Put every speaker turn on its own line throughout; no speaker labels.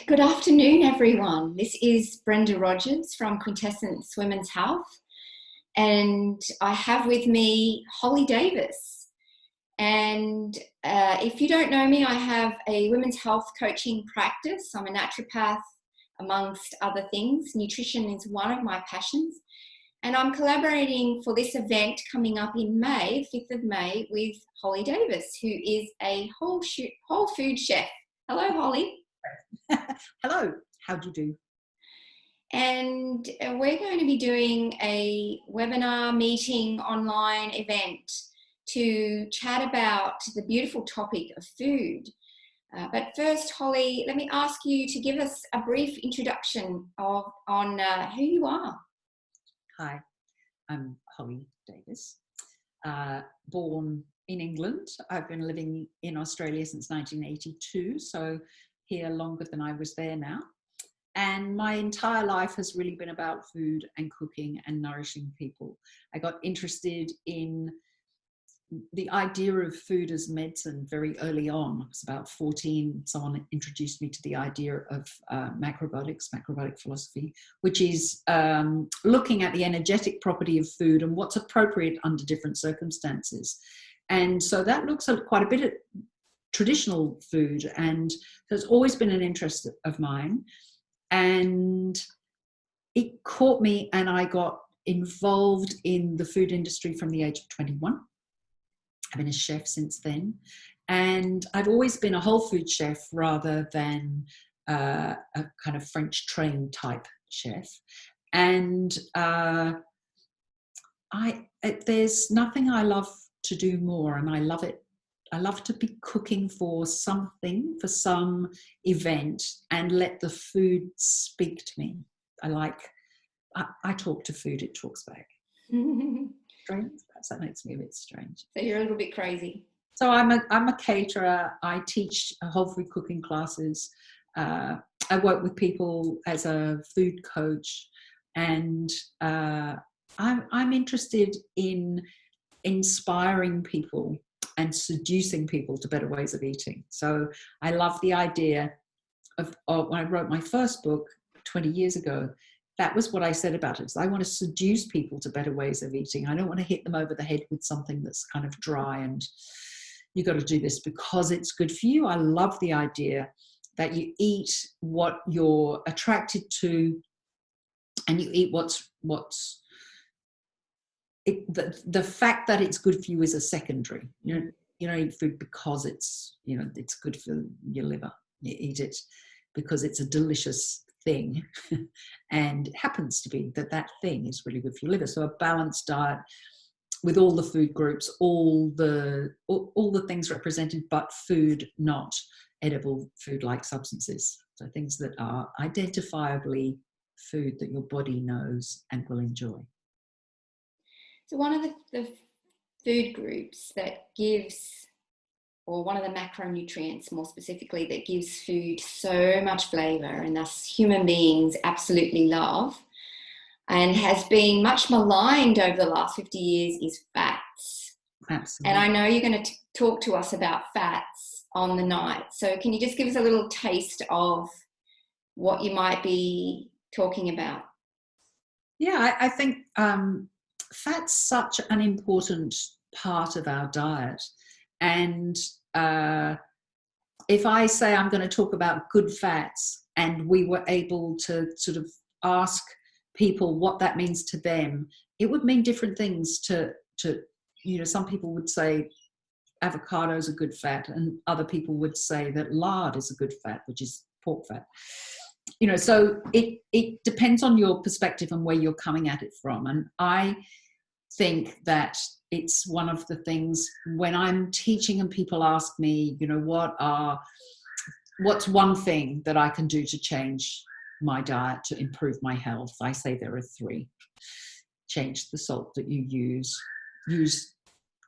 Good afternoon, everyone. This is Brenda Rogers from Quintessence Women's Health, and I have with me Holly Davis. And if you don't know me, I have a women's health coaching practice. I'm a naturopath, amongst other things. Nutrition is one of my passions. And I'm collaborating for this event coming up in May, 5th of May, with Holly Davis, who is a whole food chef. Hello, Holly.
Hello, how do you do?
And we're going to be doing a webinar meeting online event to chat about the beautiful topic of food. But first, Holly, let me ask you to give us a brief introduction on who you are.
Hi, I'm Holly Davis, born in England. I've been living in Australia since 1982, so here longer than I was there now. And my entire life has really been about food and cooking and nourishing people. I got interested in the idea of food as medicine very early on. I was about 14. Someone introduced me to the idea of macrobiotic philosophy, which is looking at the energetic property of food and what's appropriate under different circumstances. And so that looks at quite a bit at traditional food, and has always been an interest of mine. And it caught me, and I got involved in the food industry from the age of 21. I've been a chef since then, and I've always been a whole food chef rather than a kind of French trained type chef. And there's nothing I love to do more, and I love it. I love to be cooking for something, for some event, and let the food speak to me. I talk to food, it talks back. Strange? Perhaps that makes me a bit strange.
So you're a little bit crazy.
So I'm a caterer. I teach whole food cooking classes. I work with people as a food coach, and I'm interested in inspiring people and seducing people to better ways of eating. So I love the idea of when I wrote my first book 20 years ago, that was what I said about it. So I want to seduce people to better ways of eating. I don't want to hit them over the head with something that's kind of dry and you've got to do this because it's good for you. I love the idea that you eat what you're attracted to, and you eat the fact that it's good for you is a secondary. You don't eat food because it's good for your liver. You eat it because it's a delicious thing, and it happens to be that thing is really good for your liver. So a balanced diet with all the food groups, all the things represented, but food, not edible food-like substances. So things that are identifiably food that your body knows and will enjoy.
So one of the food groups that gives, or one of the macronutrients more specifically, that gives food so much flavour and thus human beings absolutely love and has been much maligned over the last 50 years is fats.
Absolutely.
And I know you're going to talk to us about fats on the night. So can you just give us a little taste of what you might be talking about?
Yeah, I think fat's such an important part of our diet. And if I say I'm going to talk about good fats, and we were able to sort of ask people what that means to them, it would mean different things to some people would say avocado is a good fat, and other people would say that lard is a good fat, which is pork fat. So it depends on your perspective and where you're coming at it from. And I think that it's one of the things when I'm teaching and people ask me, what's one thing that I can do to change my diet to improve my health? I say there are 3. Change the salt that you use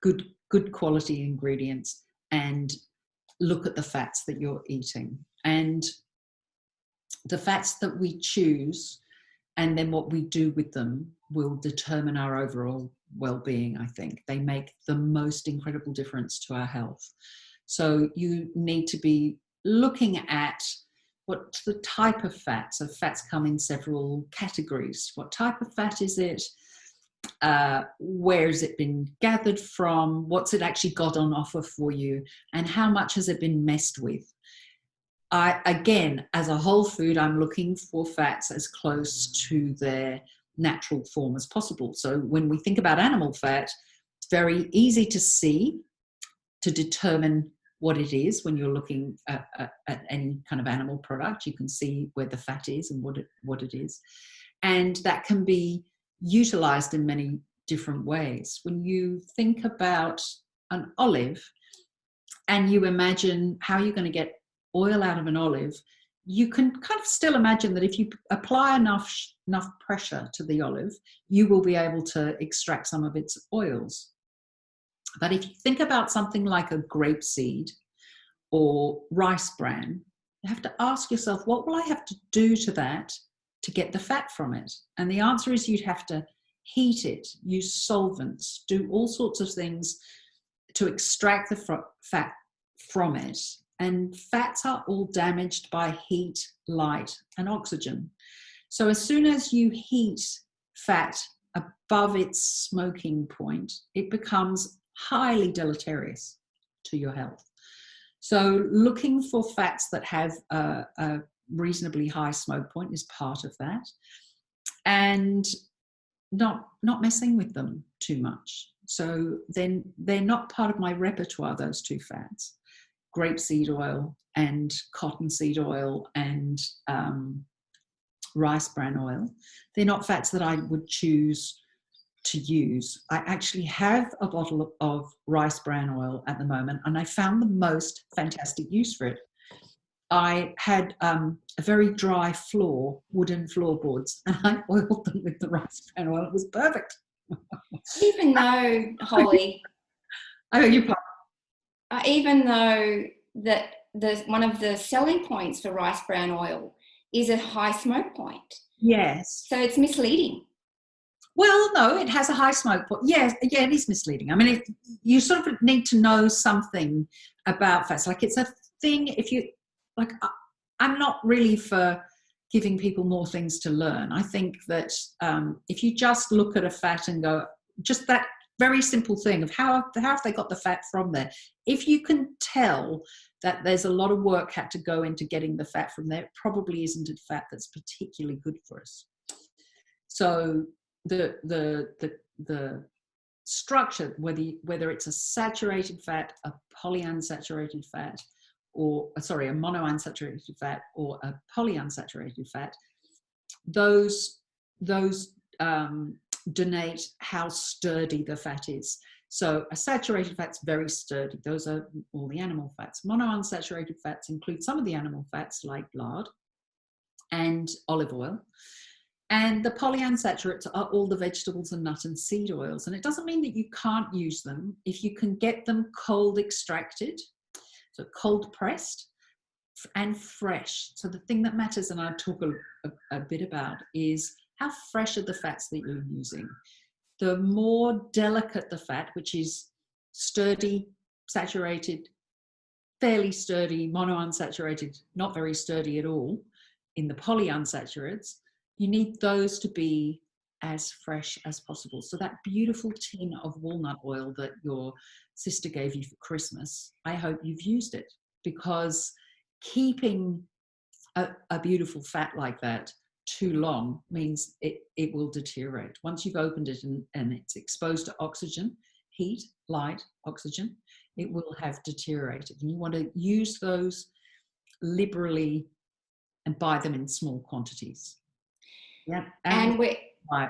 good quality ingredients, and look at the fats that you're eating. And the fats that we choose and then what we do with them will determine our overall well-being. I think they make the most incredible difference to our health. So you need to be looking at what's the type of fat? So fats come in several categories. What type of fat is it? Where has it been gathered from? What's it actually got on offer for you? And how much has it been messed with? Again, as a whole food, I'm looking for fats as close to their natural form as possible. So when we think about animal fat, it's very easy to see, to determine what it is. When you're looking at any kind of animal product, you can see where the fat is and what it is. And that can be utilized in many different ways. When you think about an olive and you imagine how you're going to get oil out of an olive, you can kind of still imagine that if you apply enough pressure to the olive, you will be able to extract some of its oils. But if you think about something like a grapeseed or rice bran, you have to ask yourself, what will I have to do to that to get the fat from it? And the answer is you'd have to heat it, use solvents, do all sorts of things to extract the fat from it. And fats are all damaged by heat, light, and oxygen. So as soon as you heat fat above its smoking point, it becomes highly deleterious to your health. So looking for fats that have a reasonably high smoke point is part of that, and not messing with them too much. So then they're not part of my repertoire, those two fats, grapeseed oil and cottonseed oil and rice bran oil. They're not fats that I would choose to use. I actually have a bottle of rice bran oil at the moment, and I found the most fantastic use for it. I had a very dry floor, wooden floorboards, and I oiled them with the rice bran oil. It was perfect.
Even though, Holly, even though that one of the selling points for rice bran oil is a high smoke point.
Yes.
So it's misleading.
Well, no, it has a high smoke point. Yes, yeah, it is misleading. I mean, you sort of need to know something about fats. Like, it's a thing, if you, like, I'm not really for giving people more things to learn. I think that if you just look at a fat and go, just that very simple thing of how have they got the fat from there? If you can tell that there's a lot of work had to go into getting the fat from there, it probably isn't a fat that's particularly good for us. So the structure, whether it's a saturated fat, a polyunsaturated fat, or a monounsaturated fat or a polyunsaturated fat, those denote how sturdy the fat is. So a saturated fat's very sturdy. Those are all the animal fats. Monounsaturated fats include some of the animal fats like lard and olive oil. And the polyunsaturates are all the vegetables and nut and seed oils. And it doesn't mean that you can't use them if you can get them cold extracted, so cold pressed and fresh. So the thing that matters, and I'll talk a bit about, is how fresh are the fats that you're using. The more delicate the fat, which is sturdy, saturated, fairly sturdy, monounsaturated, not very sturdy at all, in the polyunsaturates, you need those to be as fresh as possible. So that beautiful tin of walnut oil that your sister gave you for Christmas, I hope you've used it, because keeping a beautiful fat like that too long means it will deteriorate. Once you've opened it and it's exposed to oxygen, heat, light, oxygen, it will have deteriorated. And you want to use those liberally and buy them in small quantities. Yeah, and buy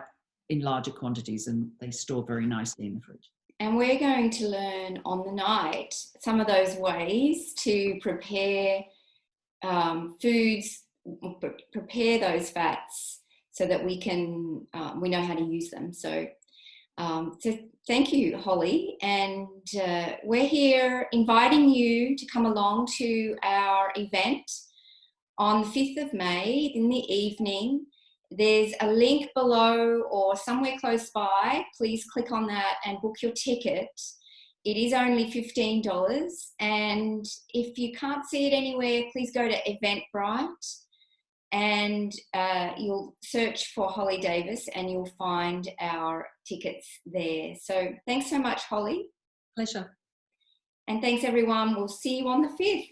in larger quantities, and they store very nicely in the fridge.
And we're going to learn on the night some of those ways to prepare foods, prepare those fats, so that we know how to use them. So thank you, Holly. And we're here inviting you to come along to our event on the 5th of May in the evening. There's a link below or somewhere close by. Please click on that and book your ticket. it is only $15. And if you can't see it anywhere, please go to Eventbrite and you'll search for Holly Davis and you'll find our tickets there. So thanks so much, Holly.
Pleasure.
And thanks, everyone. We'll see you on the 5th.